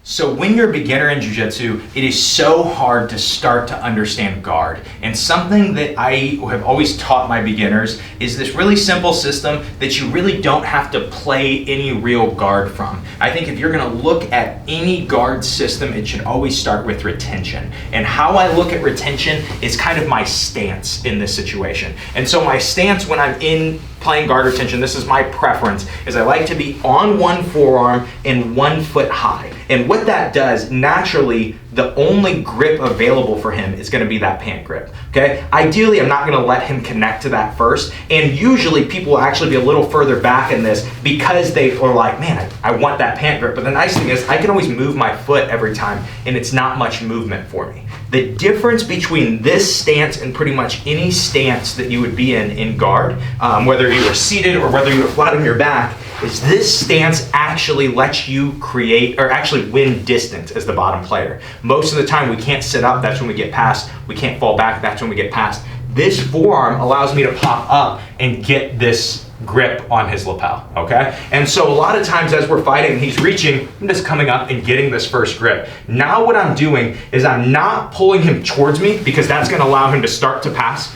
So when you're a beginner in jiu-jitsu, it is so hard to start to understand guard. And something that I have always taught my beginners is this really simple system that you really don't have to play any real guard from. I think if you're gonna look at any guard system, it should always start with retention. And how I look at retention is kind of my stance in this situation. And so my stance when I'm in playing guard retention, this is my preference, is I like to be on one forearm and 1 foot high. And what that does, naturally, the only grip available for him is gonna be that pant grip, okay? Ideally, I'm not gonna let him connect to that first, and usually people will actually be a little further back in this because they are like, man, I want that pant grip. But the nice thing is I can always move my foot every time, and it's not much movement for me. The difference between this stance and pretty much any stance that you would be in guard, whether you were seated or whether you were flat on your back, is this stance actually lets you create or actually win distance as the bottom player. Most of the time we can't sit up, that's when we get past. We can't fall back, that's when we get past. This forearm allows me to pop up and get this grip on his lapel, okay? And so a lot of times as we're fighting, he's reaching, I'm just coming up and getting this first grip. Now what I'm doing is I'm not pulling him towards me because that's gonna allow him to start to pass.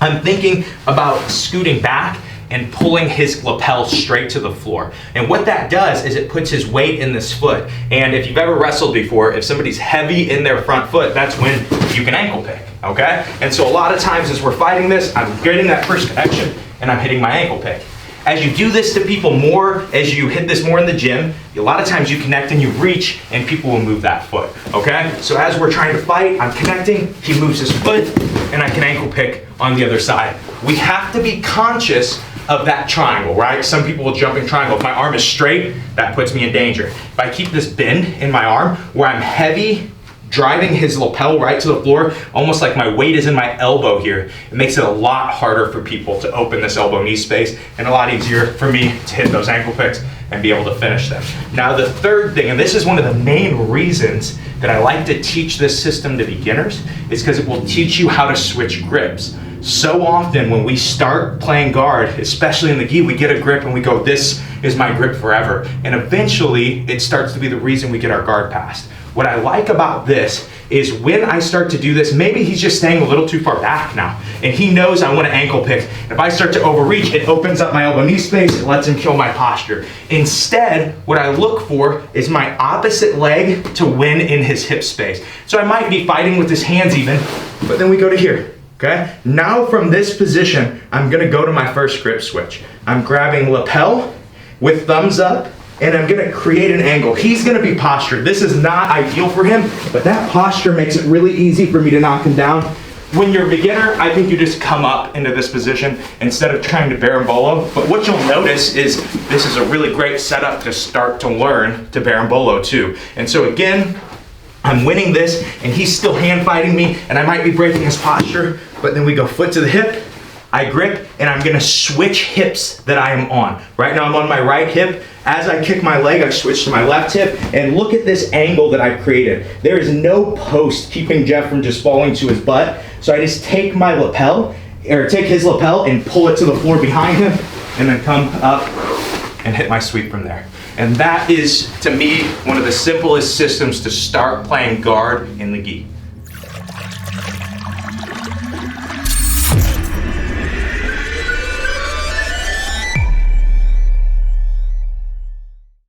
I'm thinking about scooting back and pulling his lapel straight to the floor. And what that does is it puts his weight in this foot. And if you've ever wrestled before, if somebody's heavy in their front foot, that's when you can ankle pick, okay? And so a lot of times as we're fighting this, I'm getting that first connection and I'm hitting my ankle pick. As you do this to people more, as you hit this more in the gym, a lot of times you connect and you reach and people will move that foot, okay? So as we're trying to fight, I'm connecting, he moves his foot, and I can ankle pick on the other side. We have to be conscious of that triangle, right? Some people will jump in triangle. If my arm is straight, that puts me in danger. If I keep this bend in my arm where I'm heavy, driving his lapel right to the floor, almost like my weight is in my elbow here, it makes it a lot harder for people to open this elbow knee space and a lot easier for me to hit those ankle picks and be able to finish them. Now the third thing, and this is one of the main reasons that I like to teach this system to beginners, is because it will teach you how to switch grips. So often when we start playing guard, especially in the gi, we get a grip and we go, this is my grip forever. And eventually it starts to be the reason we get our guard passed. What I like about this is when I start to do this, maybe he's just staying a little too far back now and he knows I want to ankle pick. If I start to overreach, it opens up my elbow knee space, it lets him kill my posture. Instead, what I look for is my opposite leg to win in his hip space. So I might be fighting with his hands even, but then we go to here. Okay? Now from this position, I'm gonna go to my first grip switch. I'm grabbing lapel with thumbs up, and I'm gonna create an angle. He's gonna be postured. This is not ideal for him, but that posture makes it really easy for me to knock him down. When you're a beginner, I think you just come up into this position instead of trying to berimbolo. But what you'll notice is this is a really great setup to start to learn to berimbolo too. And so again, I'm winning this and he's still hand fighting me and I might be breaking his posture, but then we go foot to the hip, I grip, and I'm gonna switch hips that I am on. Right now I'm on my right hip. As I kick my leg, I switch to my left hip, and look at this angle that I've created. There is no post keeping Jeff from just falling to his butt, so I just take my lapel, or take his lapel and pull it to the floor behind him, and then come up and hit my sweep from there. And that is, to me, one of the simplest systems to start playing guard in the gi.